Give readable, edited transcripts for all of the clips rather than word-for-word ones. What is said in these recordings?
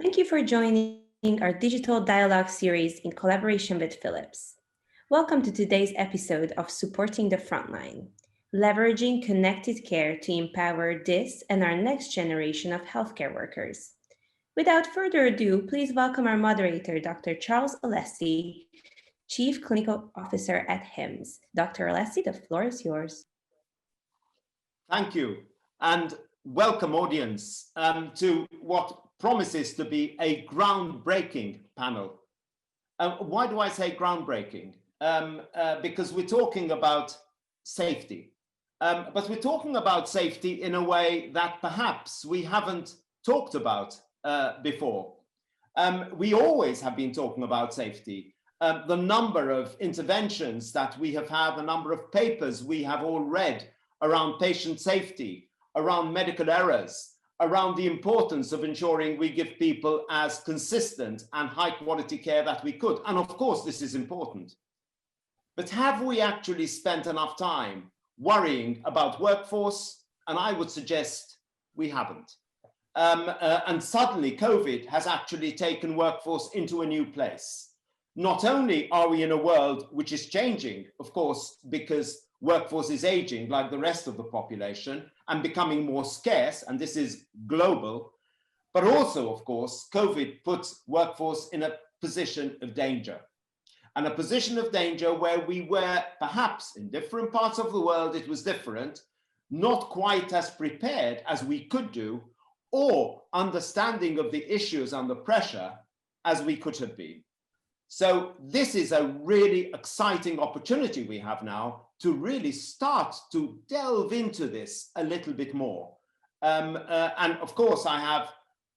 Thank you for joining our digital dialogue series in collaboration with Philips. Welcome to today's episode of Supporting the Frontline, leveraging connected care to empower this and our next generation of healthcare workers. Without further ado, please welcome our moderator, Dr. Charles Alessi, Chief Clinical Officer at HIMSS. Dr. Alessi, the floor is yours. Thank you, and welcome audience to what promises to be a groundbreaking panel. Why do I say groundbreaking? Because we're talking about safety, but we're talking about safety in a way that perhaps we haven't talked about before. We always have been talking about safety. The number of interventions that we have had, the number of papers we have all read around patient safety, around medical errors, around the importance of ensuring we give people as consistent and high quality care that we could. And of course, this is important. But have we actually spent enough time worrying about workforce? And I would suggest we haven't. And suddenly COVID has actually taken workforce into a new place. Not only are we in a world which is changing, of course, because workforce is aging like the rest of the population and becoming more scarce, and this is global, but also, of course, COVID puts workforce in a position of danger. And a position of danger where we were perhaps in different parts of the world, it was different, not quite as prepared as we could do, or understanding of the issues under pressure as we could have been. So this is a really exciting opportunity we have now to really start to delve into this a little bit more. And of course, I have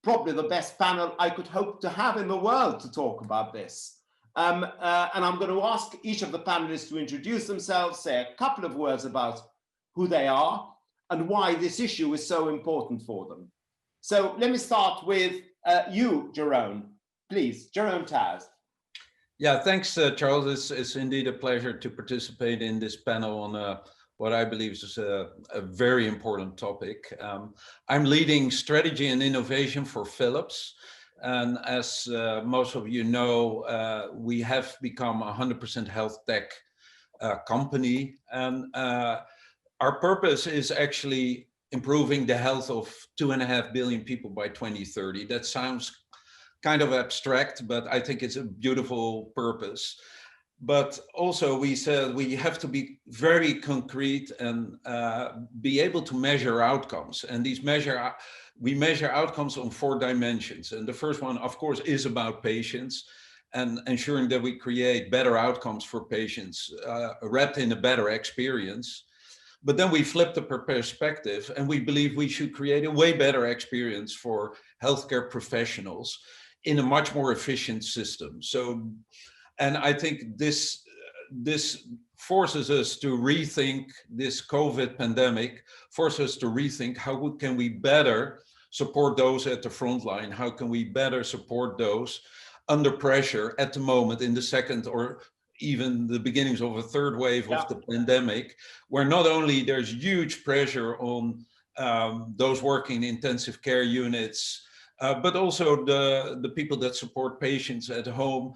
probably the best panel I could hope to have in the world to talk about this. And I'm going to ask each of the panelists to introduce themselves, say a couple of words about who they are and why this issue is so important for them. So let me start with you, Jeroen. Please, Jeroen Tas. Yeah, thanks, Charles. It's indeed a pleasure to participate in this panel on what I believe is a very important topic. I'm leading strategy and innovation for Philips. And as most of you know, we have become a 100% health tech company. And our purpose is actually improving the health of 2.5 billion people by 2030. That sounds kind of abstract, but I think it's a beautiful purpose. But also we said we have to be very concrete and be able to measure outcomes. And we measure outcomes on 4 dimensions. And the first one, of course, is about patients and ensuring that we create better outcomes for patients, wrapped in a better experience. But then we flip the perspective and we believe we should create a way better experience for healthcare professionals in a much more efficient system. So, and I think this forces us to rethink this COVID pandemic, forces us to rethink how can we better support those at the front line? How can we better support those under pressure at the moment in the second or even the beginnings of a third wave of the pandemic, where not only there's huge pressure on those working in intensive care units, but also the people that support patients at home,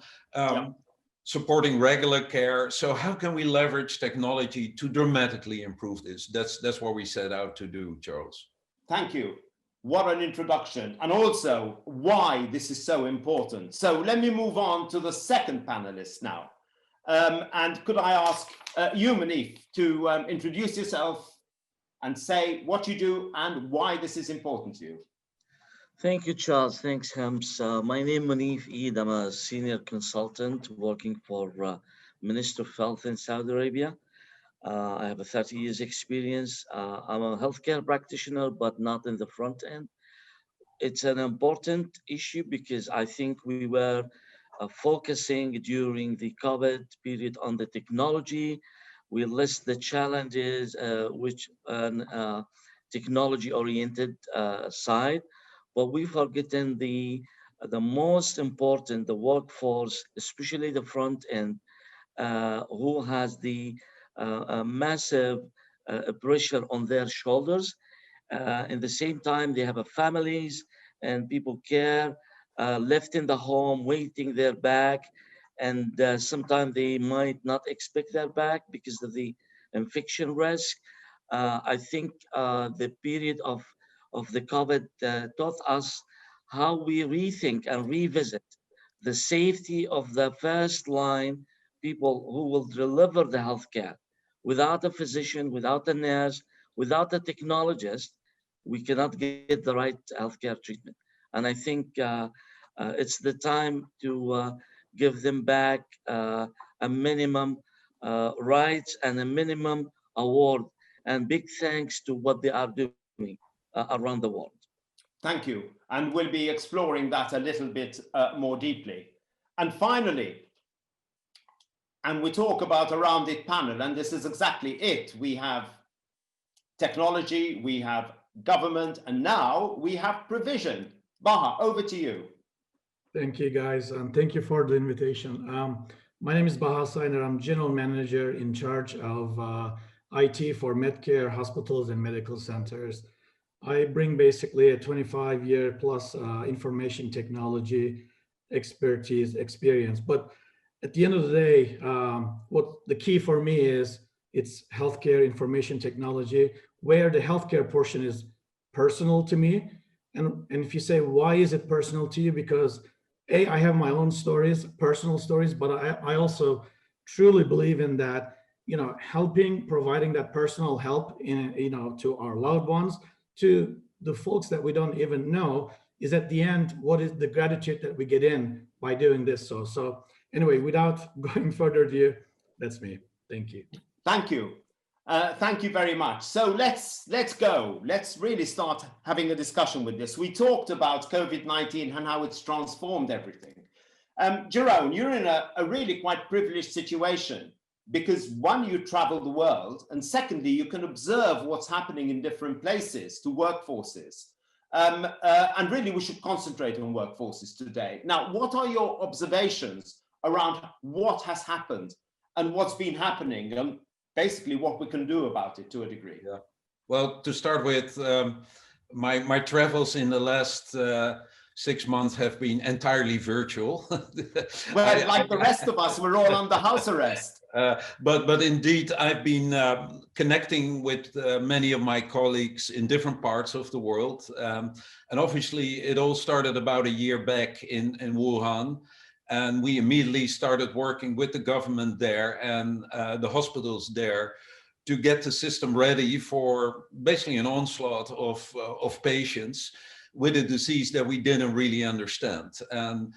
supporting regular care. So how can we leverage technology to dramatically improve this? That's what we set out to do, Charles. Thank you. What an introduction, and also why this is so important. So let me move on to the second panelist now. And could I ask you, Monief, to introduce yourself and say what you do and why this is important to you? Thank you, Charles. Thanks, HIMSS. My name is Monief Eid. I'm a senior consultant working for Minister of Health in Saudi Arabia. I have a 30 years experience. I'm a healthcare practitioner, but not in the front end. It's an important issue because I think we were focusing during the COVID period on the technology. We list the challenges, which technology-oriented side. But we've forgotten the most important, the workforce, especially the front end, who has the massive pressure on their shoulders. At the same time, they have families and people care left in the home, waiting their bag, and sometimes they might not expect their bag because of the infection risk. I think the period of the COVID taught us how we rethink and revisit the safety of the first line people who will deliver the healthcare. Without a physician, without a nurse, without a technologist, we cannot get the right healthcare treatment. And I think it's the time to give them back a minimum rights and a minimum award. And big thanks to what they are doing around the world. Thank you. And we'll be exploring that a little bit more deeply. And finally, and we talk about around it panel, and this is exactly it. We have technology, we have government, and now we have provision. Baha, over to you. Thank you, guys, and thank you for the invitation. My name is Baha Sayiner. I'm General Manager in charge of IT for Medcare, hospitals, and medical centers. I bring basically a 25-year plus information technology expertise experience. But at the end of the day, what the key for me is it's healthcare information technology, where the healthcare portion is personal to me. And if you say, why is it personal to you? Because I have my own stories, personal stories, but I also truly believe in that, helping, providing that personal help to our loved ones, to the folks that we don't even know, is at the end, what is the gratitude that we get in by doing this? So anyway, without going further ado, that's me. Thank you. Thank you. Thank you very much. So let's go. Let's really start having a discussion with this. We talked about COVID-19 and how it's transformed everything. Jeroen, you're in a really quite privileged situation because one, you travel the world, and secondly, you can observe what's happening in different places to workforces. And really, we should concentrate on workforces today. Now, what are your observations around what has happened and what's been happening, and basically what we can do about it to a degree? Yeah. Well, to start with, my travels in the last 6 months have been entirely virtual. Well, like the rest of us, we're all under house arrest. But indeed, I've been connecting with many of my colleagues in different parts of the world. And obviously, it all started about a year back in Wuhan. And we immediately started working with the government there and the hospitals there to get the system ready for basically an onslaught of patients with a disease that we didn't really understand. And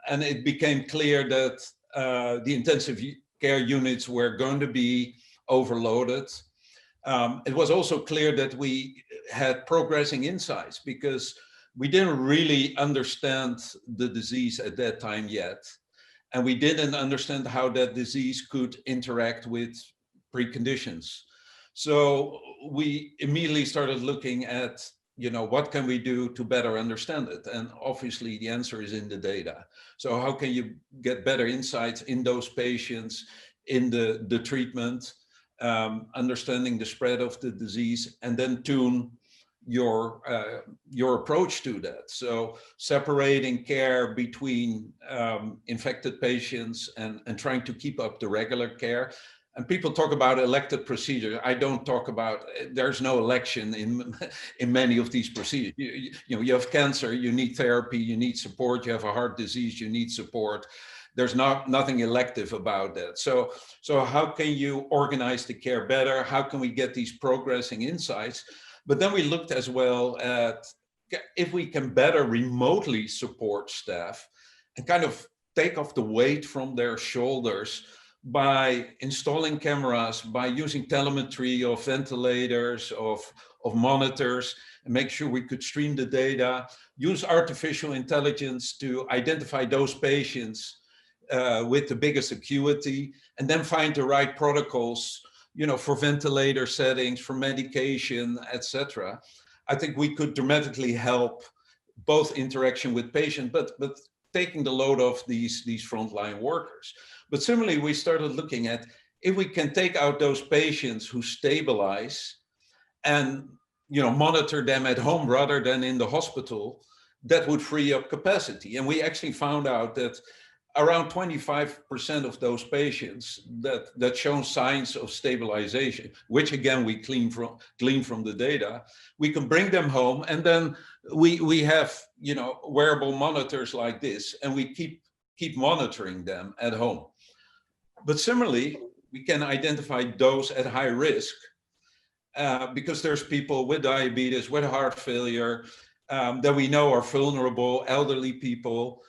it became clear that the intensive care units were going to be overloaded. It was also clear that we had progressing insights because we didn't really understand the disease at that time yet. And we didn't understand how that disease could interact with preconditions. So we immediately started looking at, what can we do to better understand it? And obviously the answer is in the data. So how can you get better insights in those patients, in the treatment, understanding the spread of the disease, and then tune your approach to that. So separating care between infected patients and trying to keep up the regular care. And people talk about elective procedures. I don't talk about, there's no election in many of these procedures. You have cancer, you need therapy, you need support. You have a heart disease, you need support. There's nothing elective about that. So how can you organize the care better? How can we get these progressing insights? But then we looked as well at if we can better remotely support staff and kind of take off the weight from their shoulders by installing cameras, by using telemetry of ventilators, of monitors, and make sure we could stream the data, use artificial intelligence to identify those patients with the biggest acuity, and then find the right protocols, for ventilator settings, for medication, etc. I think we could dramatically help both interaction with patient, but taking the load off these frontline workers. But similarly, we started looking at if we can take out those patients who stabilize and monitor them at home rather than in the hospital, that would free up capacity. And we actually found out that around 25% of those patients that show signs of stabilization, which again we glean from the data, we can bring them home, and then we have wearable monitors like this, and we keep monitoring them at home. But similarly, we can identify those at high risk because there's people with diabetes, with heart failure, that we know are vulnerable, elderly people.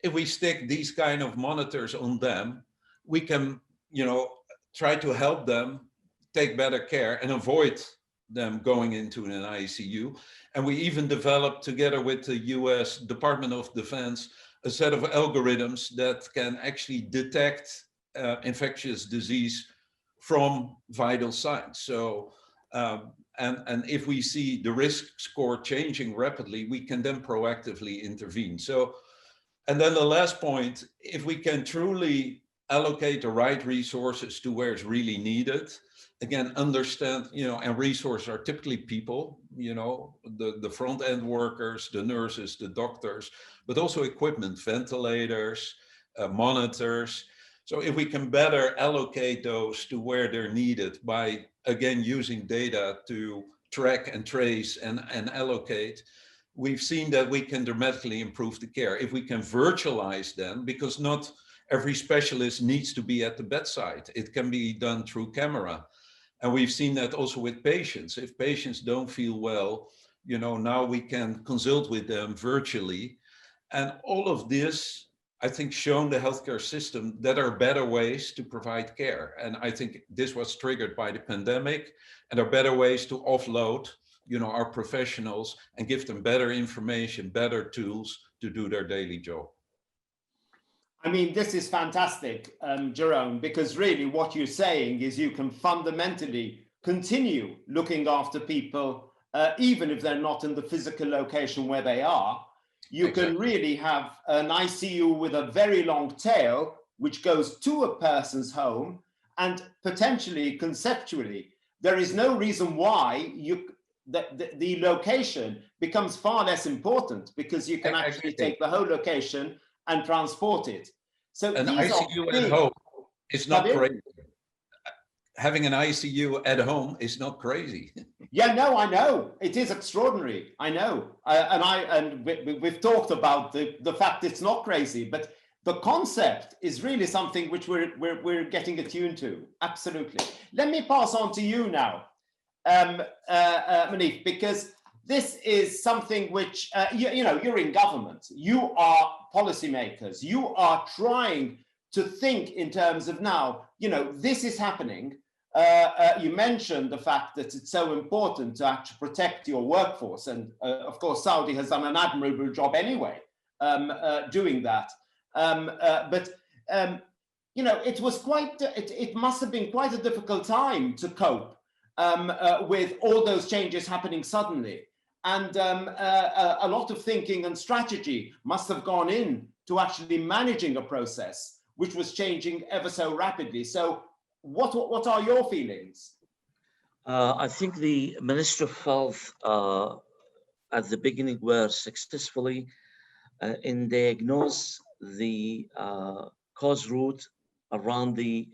If we stick these kind of monitors on them, we can, try to help them take better care and avoid them going into an ICU. And we even developed, together with the US Department of Defense, a set of algorithms that can actually detect infectious disease from vital signs. So, and if we see the risk score changing rapidly, we can then proactively intervene. So, and then the last point, if we can truly allocate the right resources to where it's really needed, again, understand, and resources are typically people, the front end workers, the nurses, the doctors, but also equipment, ventilators, monitors. So if we can better allocate those to where they're needed by, again, using data to track and trace and allocate, we've seen that we can dramatically improve the care. If we can virtualize them, because not every specialist needs to be at the bedside. It can be done through camera. And we've seen that also with patients. If patients don't feel well, now we can consult with them virtually. And all of this, I think, shown the healthcare system that there are better ways to provide care. And I think this was triggered by the pandemic, and there are better ways to offload, our professionals and give them better information, better tools to do their daily job. I mean, this is fantastic, Jeroen, because really what you're saying is you can fundamentally continue looking after people, even if they're not in the physical location where they are. You can really have an ICU with a very long tail, which goes to a person's home, and potentially, conceptually, there is no reason why the location becomes far less important, because you can actually take the whole location and transport it. So an ICU at home is not crazy. Having an ICU at home is not crazy. Yeah, no, I know. It is extraordinary. I know. We've talked about the fact it's not crazy, but the concept is really something which we're getting attuned to. Absolutely. Let me pass on to you now, Monief, because this is something which, you're in government, you are policymakers, you are trying to think in terms of now, this is happening. You mentioned the fact that it's so important to actually protect your workforce. And of course, Saudi has done an admirable job anyway, doing that. It was it must have been quite a difficult time to cope with all those changes happening suddenly. And a lot of thinking and strategy must have gone in to actually managing a process which was changing ever so rapidly. So what are your feelings? I think the Minister of Health at the beginning were successfully in diagnose the cause root around the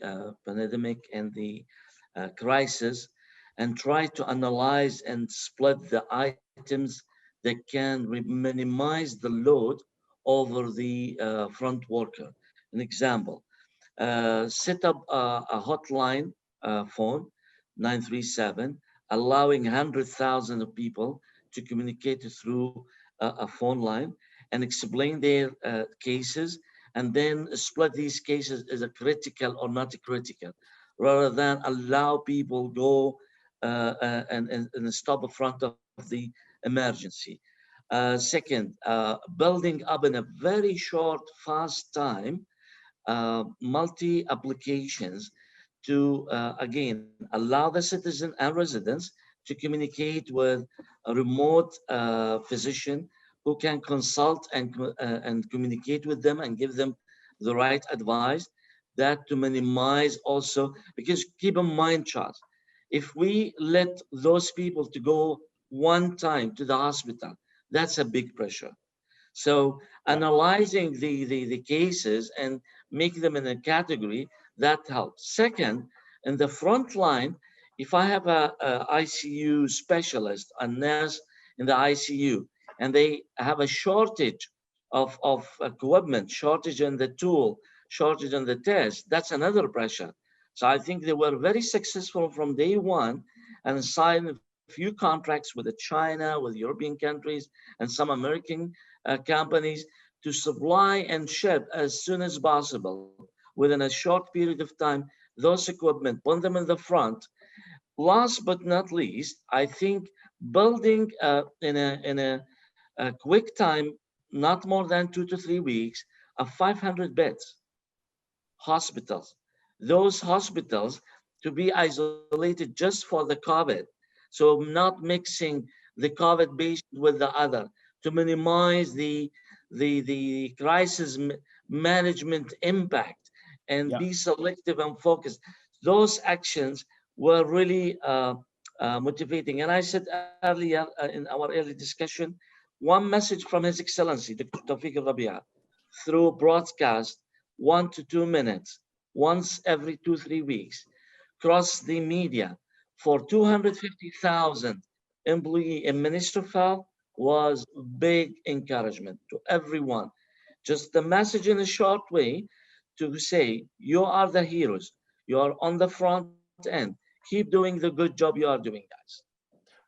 pandemic and the crisis, and try to analyze and split the items that can minimize the load over the front worker. An example, set up a hotline phone, 937, allowing 100,000 people to communicate through a phone line and explain their cases, and then split these cases as a critical or not critical, rather than allow people go and stop in front of the emergency. Second, building up in a very short, fast time, multi-applications to, again, allow the citizen and residents to communicate with a remote physician who can consult and communicate with them and give them the right advice, that to minimize also, because keep in mind, Charles, if we let those people to go one time to the hospital, that's a big pressure. So analyzing the cases and make them in a category, that helps. Second, in the front line, if I have a ICU specialist, a nurse in the ICU, and they have a shortage of equipment, shortage in the tool, shortage in the test, that's another pressure. So I think they were very successful from day one and signed a few contracts with China, with European countries, and some American companies to supply and ship as soon as possible within a short period of time those equipment, put them in the front. Last but not least, I think building in a quick time, not more than 2 to 3 weeks, of 500 beds hospitals. Those hospitals to be isolated just for the COVID. So not mixing the COVID patient with the other to minimize the crisis management impact and Yeah. be selective and focused. Those actions were really motivating. And I said earlier in our early discussion, one message from His Excellency, Dr. Tawfiq Rabia, through broadcast, 1 to 2 minutes, once every 2 3 weeks, cross the media for 250,000 employee in Minister Fell was big encouragement to everyone. Just the message in a short way to say, you are the heroes. You are on the front end. Keep doing the good job you are doing, guys.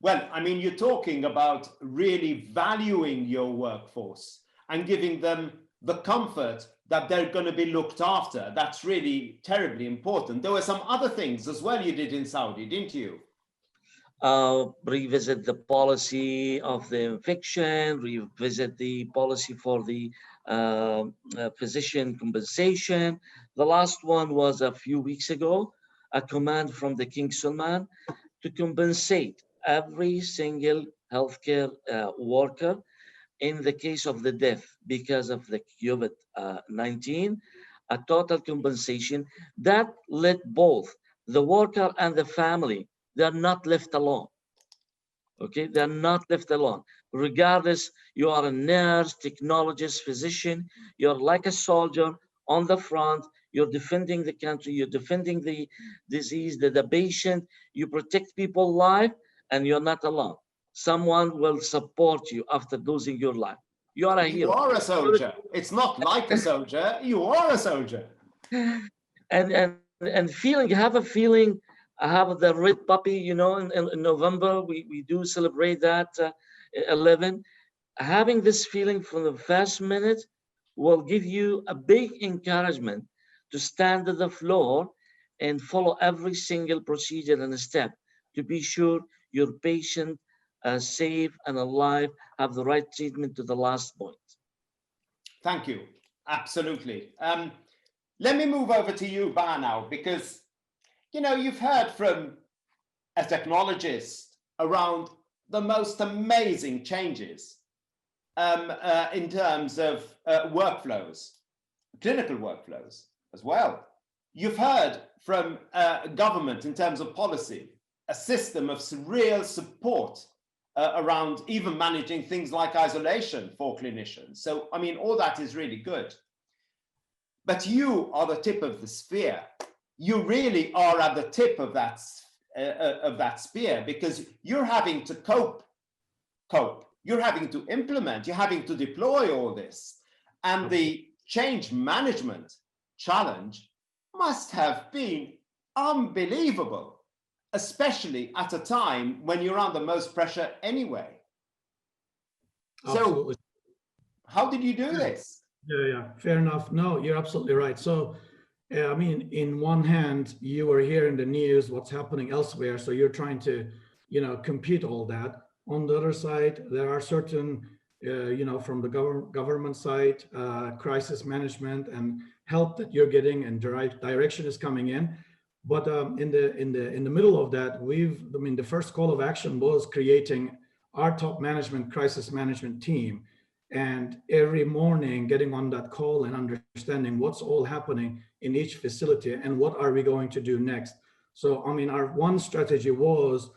Well, I mean, you're talking about really valuing your workforce and giving them the comfort that they're going to be looked after. That's really terribly important. There were some other things as well you did in Saudi, didn't you? Revisit the policy of the infection, revisit the policy for the physician compensation. The last one was a few weeks ago, a command from the King Salman to compensate every single healthcare worker in the case of the death because of the COVID-19, a total compensation that let both the worker and the family, they're not left alone. Okay, they're not left alone. Regardless, you are a nurse, technologist, physician, you're like a soldier on the front, you're defending the country, you're defending the disease, the patient, you protect people's life, and you're not alone. Someone will support you after losing your life. You are a You hero. are a soldier. It's not like a soldier. You are a soldier. And feeling, have a feeling. I have the red puppy, you know, in November, we do celebrate that 11. Having this feeling from the first minute will give you a big encouragement to stand at the floor and follow every single procedure and step to be sure your patient safe and alive, have the right treatment to the last point. Thank you. Absolutely. Let me move over to you, Baha, now, because, you know, you've heard from a technologist around the most amazing changes in terms of workflows, clinical workflows as well. You've heard from government in terms of policy, a system of real support around even managing things like isolation for clinicians. So, I mean, all that is really good. But you are the tip of the spear. You really are at the tip of that spear, because you're having to cope. You're having to implement, you're having to deploy all this. And the change management challenge must have been unbelievable, especially at a time when you're under most pressure anyway. Absolutely. So how did you do this? Yeah, fair enough. No, you're absolutely right. So, I mean, in one hand, you are hearing the news, what's happening elsewhere. So you're trying to, you know, compute all that. On the other side, there are certain, you know, from the government side, crisis management and help that you're getting and direction is coming in. But in the middle of that, the first call of action was creating our top management crisis management team. And every morning getting on that call and understanding what's all happening in each facility and what are we going to do next. So, I mean, our one strategy was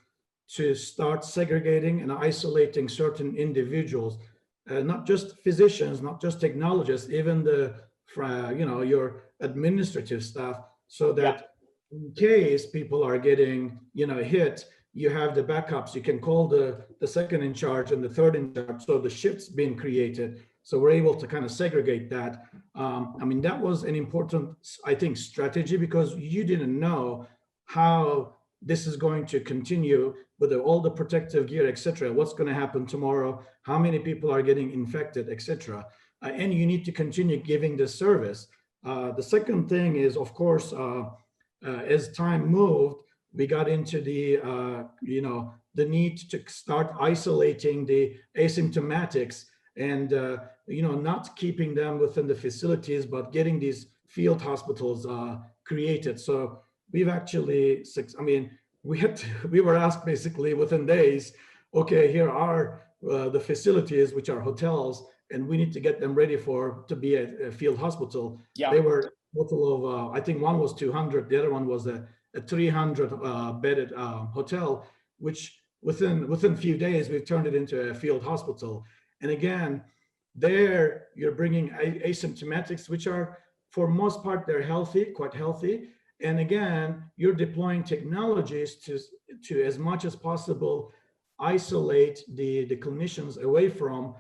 to start segregating and isolating certain individuals not just physicians, not just technologists, even the your administrative staff, so that in case people are getting hit, you have the backups. You can call the second in charge and the third in charge. So the shifts being created. So we're able to kind of segregate that. I mean, that was an important, I think, strategy, because you didn't know how this is going to continue with all the protective gear, etc. What's going to happen tomorrow? How many people are getting infected, etc. And you need to continue giving this service. The second thing is, of course, as time moved, we got into the the need to start isolating the asymptomatics and not keeping them within the facilities, but getting these field hospitals created. So we've actually, I mean, we were asked basically within days, okay, here are the facilities, which are hotels, and we need to get them ready to be a field hospital. Yeah. They were a total of, I think one was 200, the other one was a 300 bedded hotel, which within a few days, we've turned it into a field hospital. And again, there you're bringing asymptomatics, which are, for most part, they're healthy, quite healthy. And again, you're deploying technologies to as much as possible isolate the clinicians away from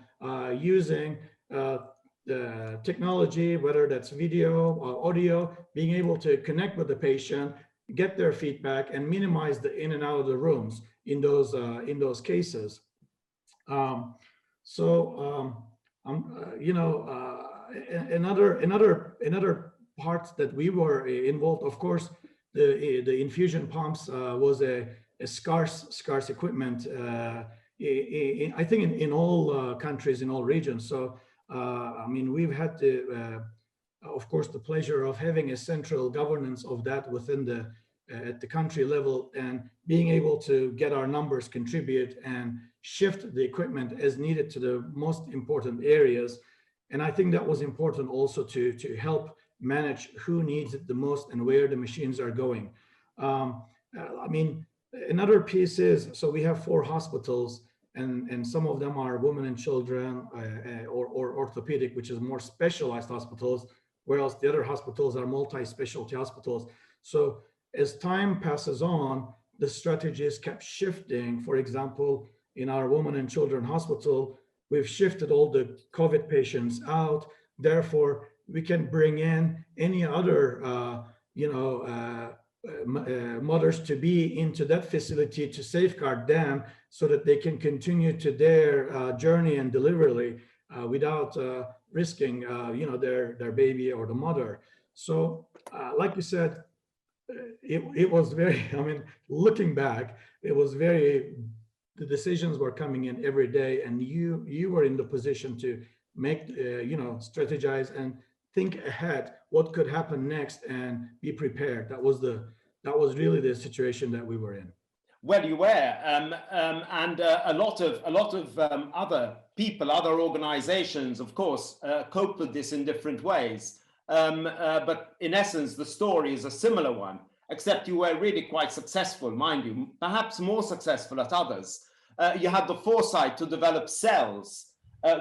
using the technology, whether that's video or audio, being able to connect with the patient, get their feedback, and minimize the in and out of the rooms in those cases. Another part that we were involved, of course, the infusion pumps was a scarce equipment. I think in all countries, in all regions. So I mean, we've had of course, the pleasure of having a central governance of that within at the country level, and being able to get our numbers, contribute, and shift the equipment as needed to the most important areas. And I think that was important also to help manage who needs it the most and where the machines are going. I mean, another piece is, so we have 4 hospitals, and some of them are women and children or orthopedic, which is more specialized hospitals, whereas the other hospitals are multi-specialty hospitals. So as time passes on, the strategies kept shifting. For example, in our women and children hospital, we've shifted all the COVID patients out. Therefore, we can bring in any other, mothers to be into that facility to safeguard them, so that they can continue to their journey and delivery without risking, their baby or the mother. So, like you said, it was very, I mean, looking back, it was very, the decisions were coming in every day, and you were in the position to make, strategize and think ahead what could happen next and be prepared. That was really the situation that we were in. Well, you were, and a lot of other people, other organizations, of course, cope with this in different ways. But in essence, the story is a similar one, except you were really quite successful, mind you, perhaps more successful at others. You had the foresight to develop cells,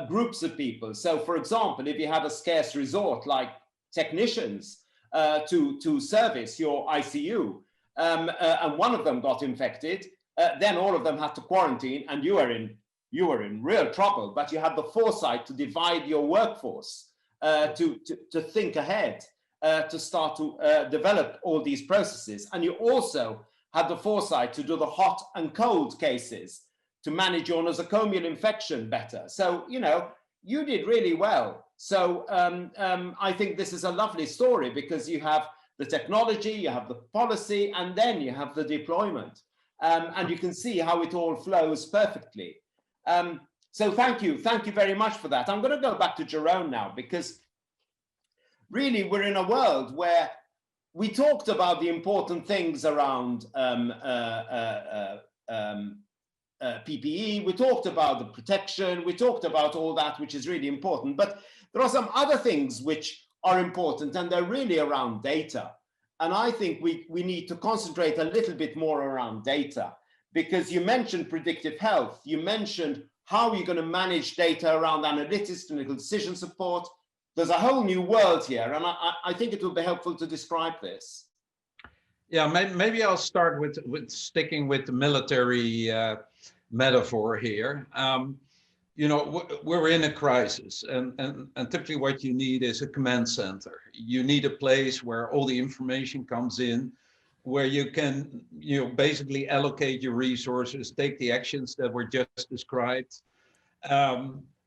groups of people. So, for example, if you had a scarce resort like technicians to service your ICU, and one of them got infected, then all of them had to quarantine, and you were in real trouble. But you had the foresight to divide your workforce, to think ahead, to start to develop all these processes. And you also had the foresight to do the hot and cold cases, to manage your nosocomial infection better. So, you did really well. So I think this is a lovely story, because you have the technology, you have the policy, and then you have the deployment. And you can see how it all flows perfectly. So thank you very much for that. I'm going to go back to Jeroen now, because really we're in a world where we talked about the important things around PPE, we talked about the protection, we talked about all that, which is really important, but there are some other things which are important, and they're really around data. And I think we need to concentrate a little bit more around data, because you mentioned predictive health, you mentioned How are you going to manage data around analytics, clinical decision support? There's a whole new world here, and I think it would be helpful to describe this. Yeah, maybe I'll start with sticking with the military metaphor here. You know, we're in a crisis, and typically what you need is a command center. You need a place where all the information comes in, where you can, you know, basically allocate your resources, take the actions that were just described.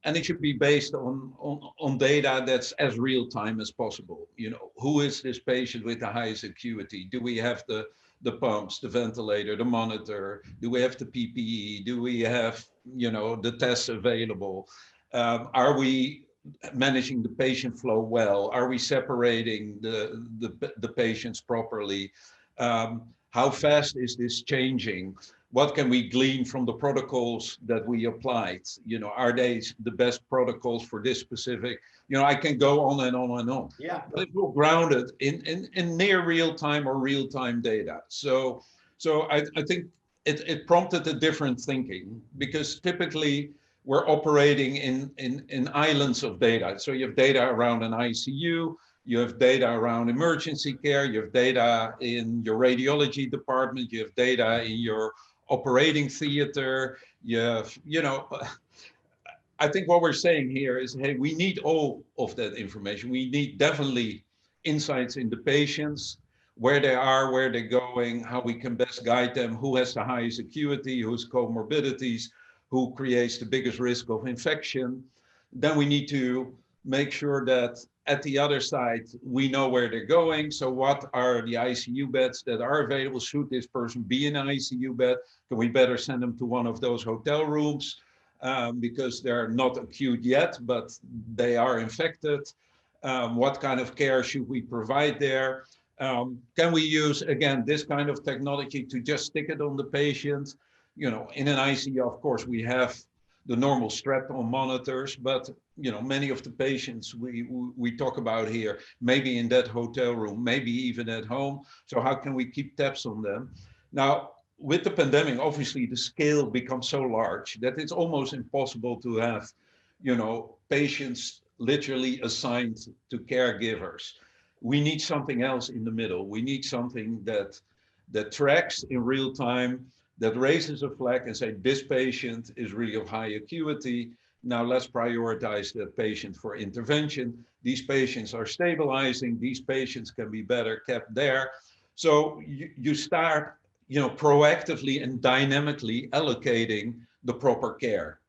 And it should be based on data that's as real time as possible. You know, who is this patient with the highest acuity? Do we have the pumps, the ventilator, the monitor? Do we have the PPE? Do we have, you know, the tests available? Are we managing the patient flow well? Are we separating the patients properly? How fast is this changing? What can we glean from the protocols that we applied? You know, are they the best protocols for this specific? You know, I can go on and on and on. Yeah. But it's all grounded in near real time or real time data. So I think it prompted a different thinking, because typically we're operating in islands of data. So you have data around an ICU, you have data around emergency care, you have data in your radiology department, you have data in your operating theater, you have, you know, I think what we're saying here is, hey, we need all of that information. We need definitely insights in the patients, where they are, where they're going, how we can best guide them, who has the highest acuity, who's comorbidities, who creates the biggest risk of infection. Then we need to make sure that at the other side, we know where they're going. So what are the ICU beds that are available? Should this person be in an ICU bed? Can we better send them to one of those hotel rooms because they're not acute yet, but they are infected? What kind of care should we provide there? Can we use, again, this kind of technology to just stick it on the patient? You know, in an ICU, of course, we have the normal strap-on monitors, but you know, many of the patients we talk about here, maybe in that hotel room, maybe even at home. So how can we keep tabs on them? Now, with the pandemic, obviously the scale becomes so large that it's almost impossible to have, you know, patients literally assigned to caregivers. We need something else in the middle. We need something that tracks in real time, that raises a flag and say, this patient is really of high acuity. Now let's prioritize that patient for intervention. These patients are stabilizing. These patients can be better kept there. So you start, you know, proactively and dynamically allocating the proper care,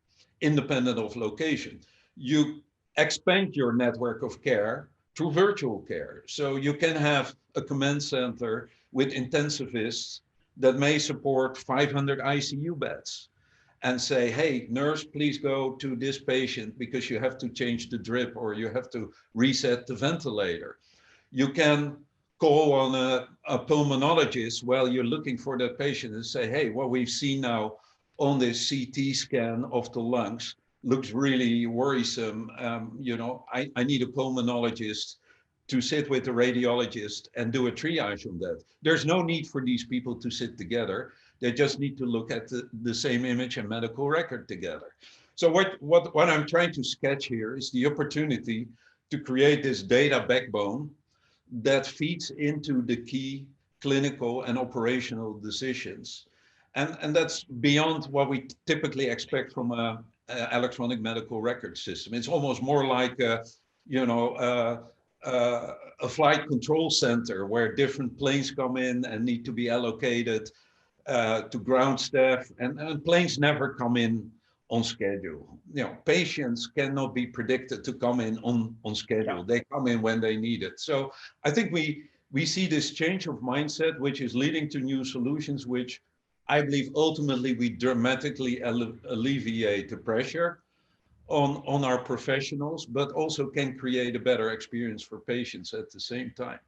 independent of location. You expand your network of care through virtual care. So you can have a command center with intensivists that may support 500 ICU beds and say, hey, nurse, please go to this patient because you have to change the drip or you have to reset the ventilator. You can call on a pulmonologist while you're looking for that patient and say, hey, what we've seen now on this CT scan of the lungs looks really worrisome. You know, I need a pulmonologist to sit with the radiologist and do a triage on that. There's no need for these people to sit together. They just need to look at the same image and medical record together. So what I'm trying to sketch here is the opportunity to create this data backbone that feeds into the key clinical and operational decisions. And that's beyond what we typically expect from a electronic medical record system. It's almost more like a flight control center where different planes come in and need to be allocated to ground staff, and planes never come in on schedule. You know, patients cannot be predicted to come in on schedule. Yeah. They come in when they need it. So I think we see this change of mindset, which is leading to new solutions, which I believe ultimately we dramatically alleviate the pressure on our professionals, but also can create a better experience for patients at the same time.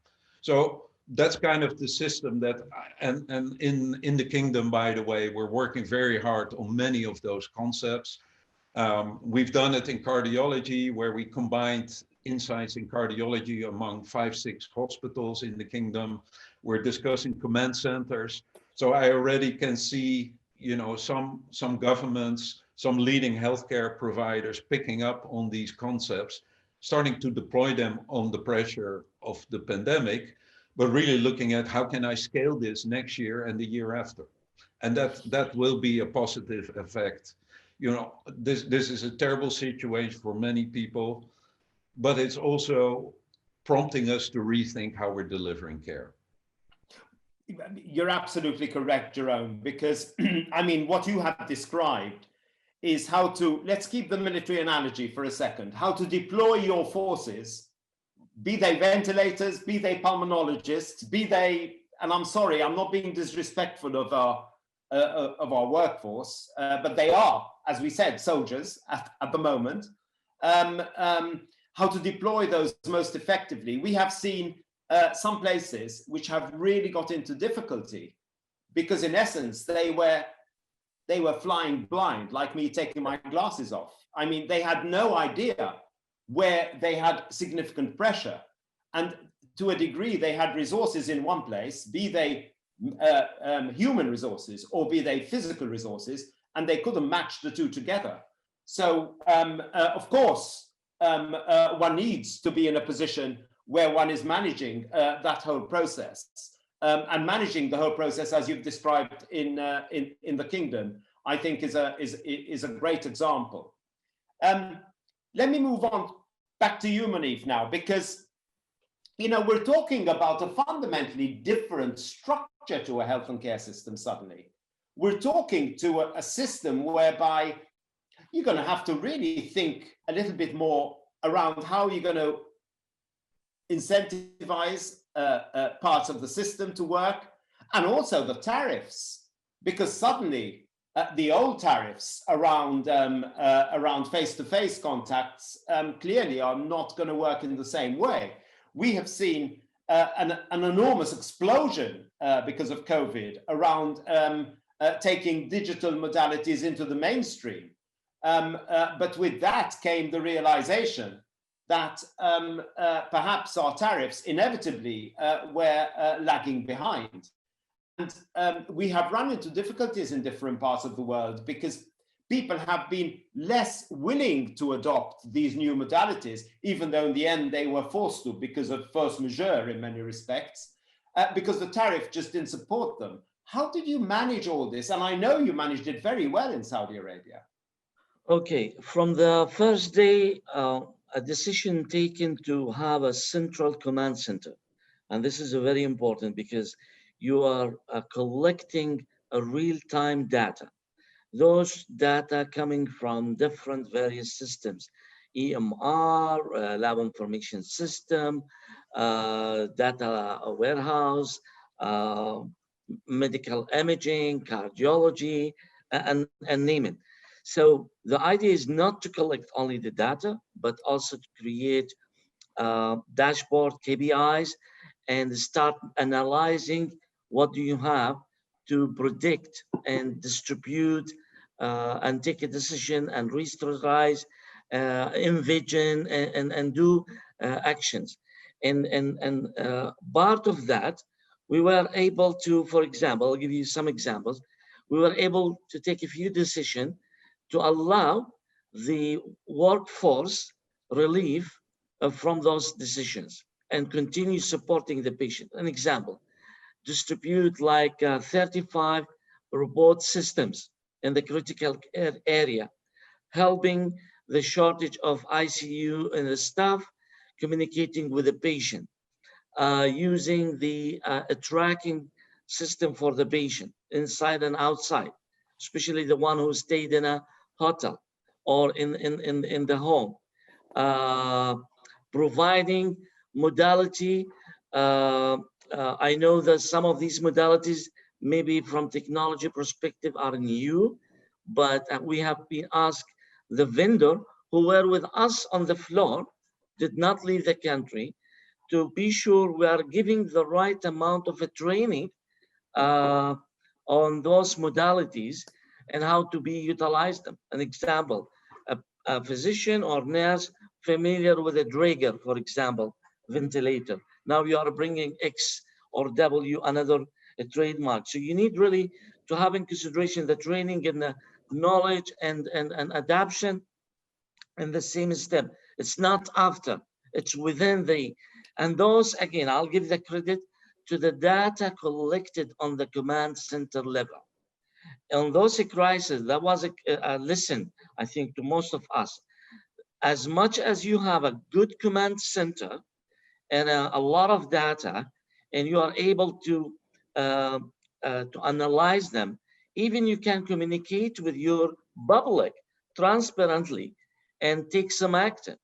So that's kind of the system that, and in the kingdom, by the way, we're working very hard on many of those concepts. We've done it in cardiology, where we combined insights in cardiology among 5-6 hospitals in the kingdom. We're discussing command centers. So I already can see, you know, some governments, some leading healthcare providers picking up on these concepts, starting to deploy them on the pressure of the pandemic, but really looking at how can I scale this next year and the year after. And that will be a positive effect. You know, this is a terrible situation for many people, but it's also prompting us to rethink how we're delivering care. You're absolutely correct, Jeroen, because I mean, what you have described is how to, let's keep the military analogy for a second, how to deploy your forces, be they ventilators, be they pulmonologists, be they, and I'm sorry, I'm not being disrespectful of our workforce, but they are, as we said, soldiers at the moment, how to deploy those most effectively. We have seen some places which have really got into difficulty because in essence, they were flying blind, like me taking my glasses off. I mean, they had no idea where they had significant pressure. And to a degree, they had resources in one place, be they human resources or be they physical resources, and they couldn't match the two together. So, of course, one needs to be in a position where one is managing that whole process. And managing the whole process, as you've described in the kingdom, I think is a great example. Let me move on back to you, Monief, now, because we're talking about a fundamentally different structure to a health and care system. Suddenly, we're talking to a system whereby you're going to have to really think a little bit more around how you're going to incentivize parts of the system to work, and also the tariffs, because suddenly the old tariffs around face-to-face contacts clearly are not going to work in the same way. We have seen an enormous explosion because of COVID around taking digital modalities into the mainstream, but with that came the realization that perhaps our tariffs inevitably were lagging behind. And we have run into difficulties in different parts of the world because people have been less willing to adopt these new modalities, even though in the end they were forced to because of force majeure in many respects, because the tariff just didn't support them. How did you manage all this? And I know you managed it very well in Saudi Arabia. Okay, from the first day, a decision taken to have a central command center. And this is very important because you are collecting a real-time data. Those data coming from different various systems, EMR, lab information system, data warehouse, medical imaging, cardiology, and name it. So the idea is not to collect only the data, but also to create dashboard KPIs and start analyzing what do you have to predict and distribute and take a decision and re-strategize, envision and do actions. And part of that, we were able to, for example, I'll give you some examples. We were able to take a few decisions to allow the workforce relief from those decisions and continue supporting the patient. An example, distribute like 35 robot systems in the critical care area, helping the shortage of ICU and the staff communicating with the patient, using the tracking system for the patient inside and outside, especially the one who stayed in a hotel or in the home, providing modality. I know that some of these modalities, maybe from technology perspective, are new, but we have been asked the vendor who were with us on the floor, did not leave the country, to be sure we are giving the right amount of a training on those modalities and how to be utilized them. An example, a physician or nurse familiar with a Drager, for example, ventilator. Now you are bringing X or W, another trademark. So you need really to have in consideration the training and the knowledge and adaptation in the same step. It's not after, it's within the, and those, again, I'll give the credit to the data collected on the command center level. On those crises, that was a lesson, I think, to most of us. As much as you have a good command center and a lot of data, and you are able to analyze them, even you can communicate with your public transparently and take some action.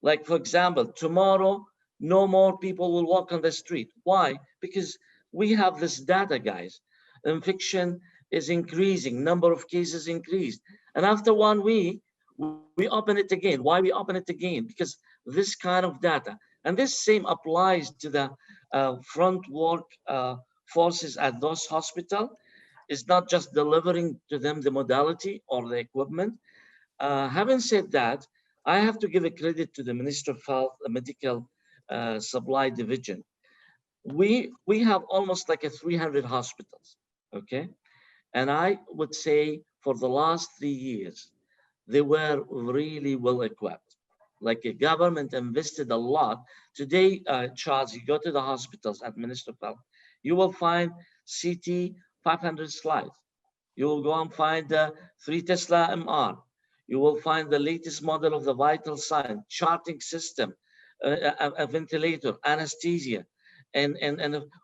Like, for example, tomorrow, no more people will walk on the street. Why? Because we have this data, guys. Infection is increasing, number of cases increased. And after 1 week, we open it again. Why we open it again? Because this kind of data. And this same applies to the front work forces at those hospitals. It's not just delivering to them the modality or the equipment. Having said that, I have to give a credit to the Minister of Health, the Medical Supply Division. We have almost like 300 hospitals, okay? And I would say for the last 3 years, they were really well equipped. Like a government invested a lot. Today, Charles, you go to the hospitals at Minister of Health, you will find CT 500 slides. You will go and find 3 Tesla MR. You will find the latest model of the vital sign, charting system, a ventilator, anesthesia. And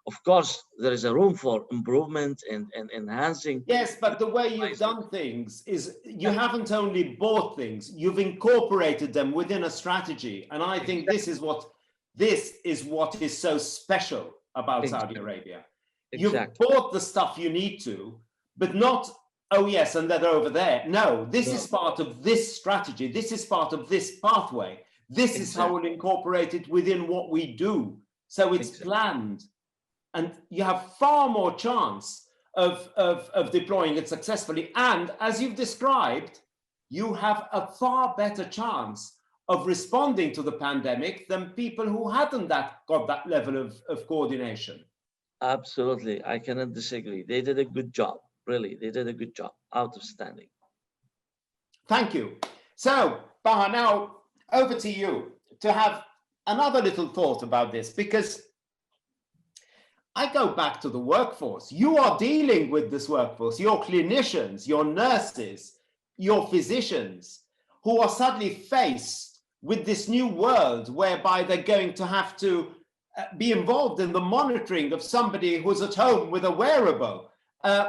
of course, there is a room for improvement and enhancing. Yes, but the way you've done things is you haven't only bought things, you've incorporated them within a strategy. And I think this is what is so special about Saudi Arabia. You've bought the stuff you need to, but not, oh yes, and they're over there. No, this is part of this strategy. This is part of this pathway. This is how we'll incorporate it within what we do. So it's planned, and you have far more chance of deploying it successfully. And as you've described, you have a far better chance of responding to the pandemic than people who hadn't got that level of coordination. Absolutely, I cannot disagree. They did a good job, really. They did a good job, outstanding. Thank you. So, Baha, now over to you to have another little thought about this, because I go back to the workforce. You are dealing with this workforce, your clinicians, your nurses, your physicians, who are suddenly faced with this new world whereby they're going to have to be involved in the monitoring of somebody who's at home with a wearable.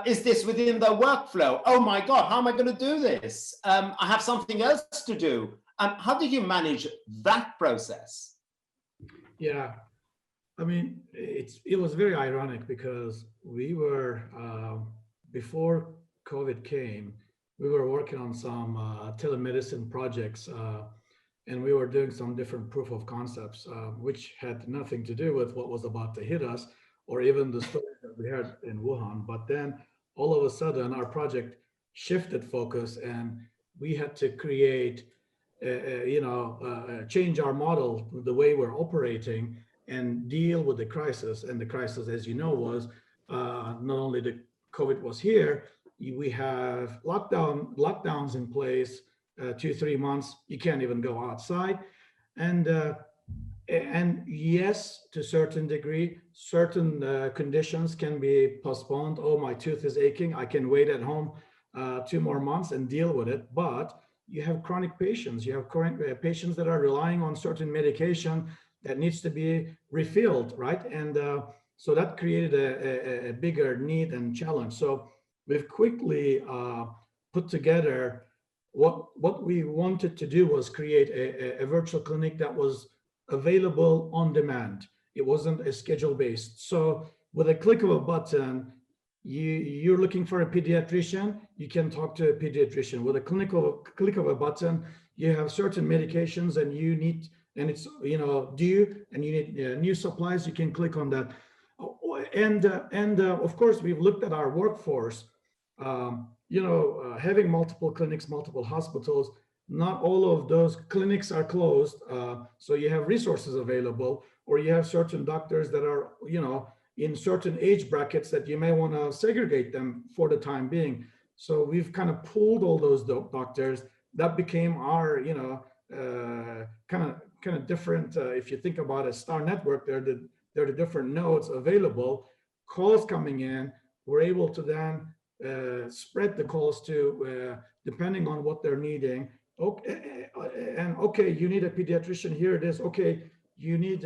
Is this within their workflow? Oh my God, how am I going to do this? I have something else to do. How did you manage that process? Yeah, I mean, it was very ironic because we were, before COVID came, we were working on some telemedicine projects, and we were doing some different proof of concepts, which had nothing to do with what was about to hit us or even the story that we had in Wuhan. But then all of a sudden our project shifted focus and we had to create, change our model, the way we're operating and deal with the crisis. And the crisis, as you know, was not only the COVID was here, we have lockdowns in place, 2-3 months, you can't even go outside. And yes, to a certain degree, certain conditions can be postponed. Oh, my tooth is aching, I can wait at home 2 more months and deal with it. But you have chronic patients, you have chronic patients that are relying on certain medication that needs to be refilled, right? And so that created a bigger need and challenge. So we've quickly put together what we wanted to do was create a virtual clinic that was available on demand. It wasn't a schedule based. So with a click of a button, you're looking for a pediatrician, you can talk to a pediatrician. With a click of a button, you have certain medications and you need, and it's due, and you need new supplies, you can click on that. And of course, we've looked at our workforce, having multiple clinics, multiple hospitals, not all of those clinics are closed. So you have resources available, or you have certain doctors that are, in certain age brackets that you may want to segregate them for the time being. So we've kind of pulled all those doctors. That became our, kind of different. If you think about a star network, there are the different nodes available. Calls coming in, we're able to then spread the calls to depending on what they're needing. Okay, and okay, you need a pediatrician. Here it is. Okay, you need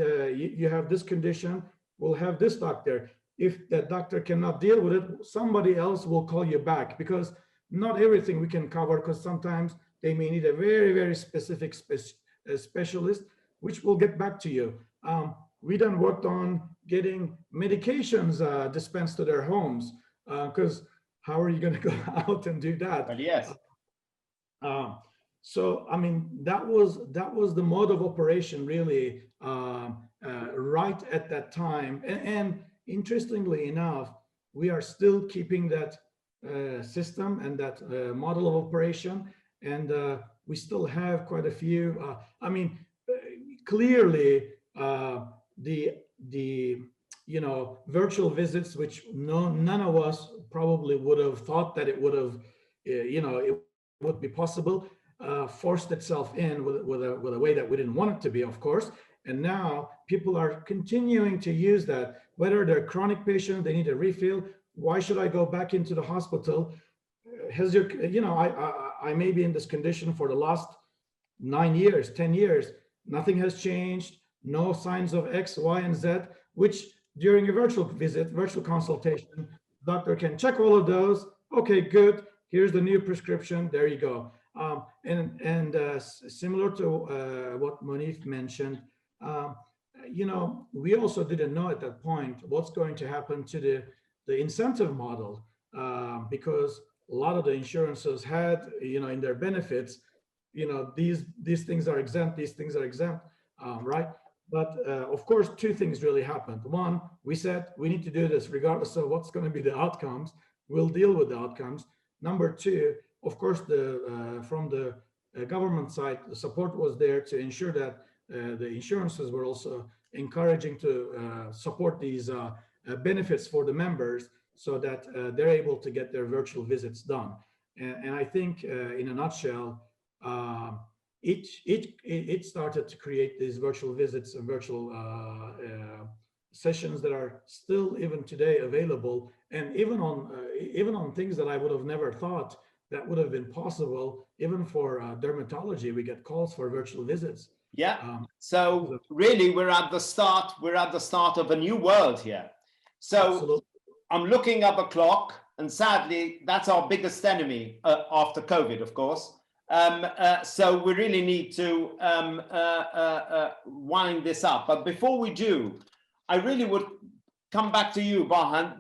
you have this condition. We'll have this doctor. If that doctor cannot deal with it, somebody else will call you back, because not everything we can cover, because sometimes they may need a very, very specific specialist, which will get back to you. We then worked on getting medications dispensed to their homes, because how are you going to go out and do that? Well, yes. So, I mean, that was the mode of operation really right at that time. And interestingly enough, we are still keeping that system and that model of operation. And we still have quite a few. I mean, clearly the virtual visits, which none of us probably would have thought that it would have, it would be possible, forced itself in with a way that we didn't want it to be, of course. And now people are continuing to use that, whether they're chronic patient, they need a refill. Why should I go back into the hospital? Has your, I may be in this condition for the last 9 years, 10 years, nothing has changed, no signs of X, Y, and Z, which during a virtual visit, virtual consultation, doctor can check all of those. Okay, good. Here's the new prescription. There you go. Similar to what Monief mentioned, we also didn't know at that point what's going to happen to the incentive model, because a lot of the insurances had, in their benefits, these things are exempt, these things are exempt, right? But of course, two things really happened. One, we said we need to do this regardless of what's going to be the outcomes. We'll deal with the outcomes. Number two, of course, from the government side, the support was there to ensure that the insurances were also encouraging to support these benefits for the members, so that they're able to get their virtual visits done. And I think, in a nutshell, it started to create these virtual visits and virtual sessions that are still even today available, and even on things that I would have never thought that would have been possible. Even for dermatology, we get calls for virtual visits. Yeah. So really, we're at the start of a new world here. So absolutely. I'm looking at the clock, and sadly, that's our biggest enemy after COVID, of course. So we really need to wind this up. But before we do, I really would come back to you, Baha.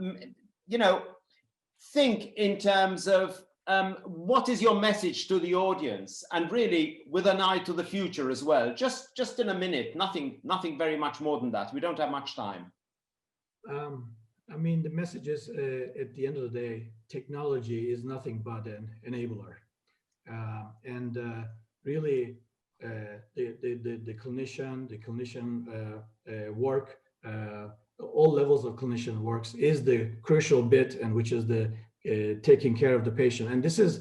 Think in terms of what is your message to the audience, and really with an eye to the future as well. Just in a minute, nothing very much more than that. We don't have much time. I mean, the message is, at the end of the day, technology is nothing but an enabler. Really, the clinician work, all levels of clinician works is the crucial bit, and which is the taking care of the patient. And this is,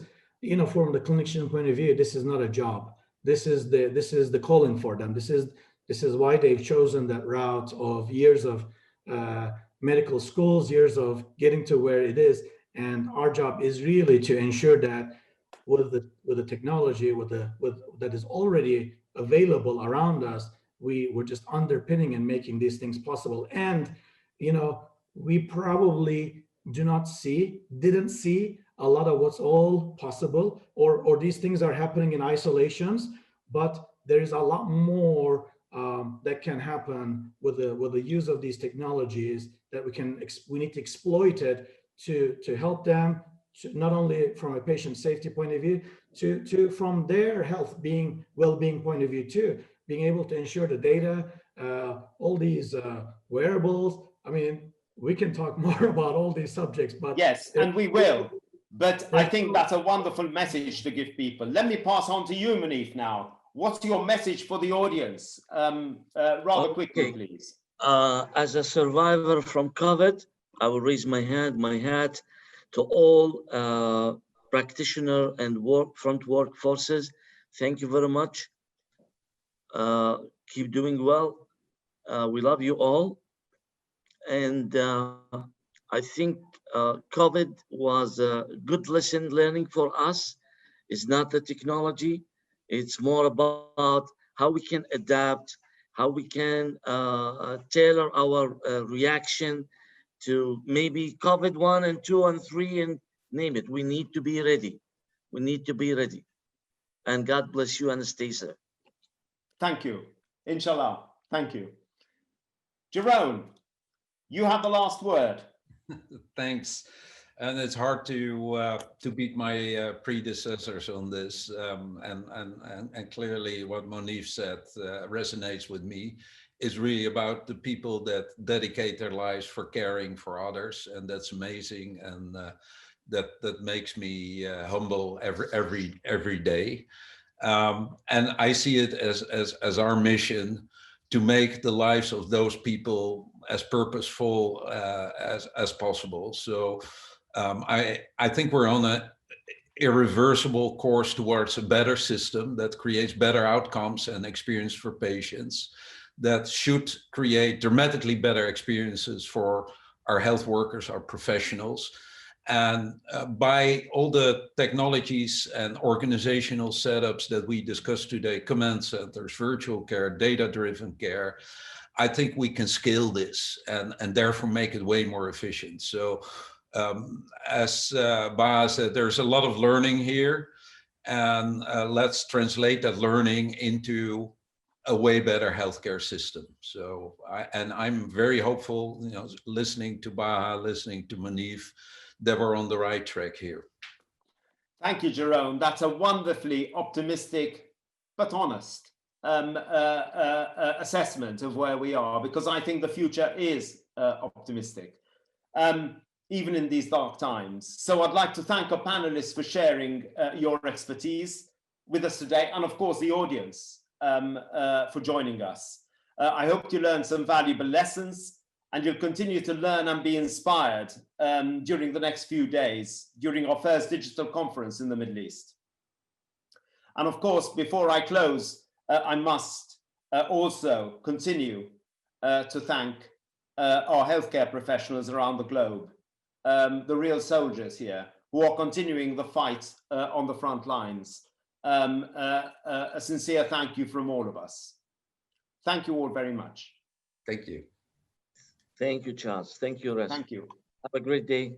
from the clinician point of view, this is not a job. This is the calling for them. This is why they've chosen that route of years of medical schools, years of getting to where it is. And our job is really to ensure that with the technology, that is already available around us, we're just underpinning and making these things possible. And we probably didn't see a lot of what's all possible, or these things are happening in isolations, but there is a lot more that can happen with the use of these technologies, that we need to exploit it to help them, not only from a patient safety point of view, to from their well-being point of view too, being able to ensure the data, all these wearables. I mean, we can talk more about all these subjects, but yes, and we will. But I think that's a wonderful message to give people. Let me pass on to you, Monief, now. What's your message for the audience? Rather quickly, please. As a survivor from COVID, I will raise my hat to all practitioner and front workforces. Thank you very much. Keep doing well. We love you all. And I think COVID was a good lesson learning for us. It's not the technology. It's more about how we can adapt, how we can tailor our reaction to maybe COVID 1 and 2 and 3 and name it. We need to be ready. We need to be ready. And God bless you and stay safe. Thank you. Inshallah. Thank you. Jeroen, you have the last word. Thanks. And it's hard to beat my predecessors on this. And clearly what Monief said resonates with me. Is really about the people that dedicate their lives for caring for others, and that's amazing, and that makes me humble every day. And I see it as our mission to make the lives of those people as purposeful as possible. So I think we're on a irreversible course towards a better system that creates better outcomes and experience for patients, that should create dramatically better experiences for our health workers, our professionals. And by all the technologies and organizational setups that we discussed today, command centers, virtual care, data-driven care, I think we can scale this and therefore make it way more efficient. So as Baha said, there's a lot of learning here, and let's translate that learning into a way better healthcare system. So I'm very hopeful, listening to Baha, listening to Monief, that we're on the right track here. Thank you, Jeroen. That's a wonderfully optimistic but honest assessment of where we are, because I think the future is optimistic, even in these dark times. So I'd like to thank our panelists for sharing your expertise with us today, and of course the audience for joining us. I hope you learned some valuable lessons, and you'll continue to learn and be inspired during the next few days, during our first digital conference in the Middle East. And of course, before I close, I must also continue to thank our healthcare professionals around the globe, the real soldiers here, who are continuing the fight on the front lines. A sincere thank you from all of us. Thank you all very much. Thank you. Thank you, Charles. Thank you, Rest. Thank you. Have a great day.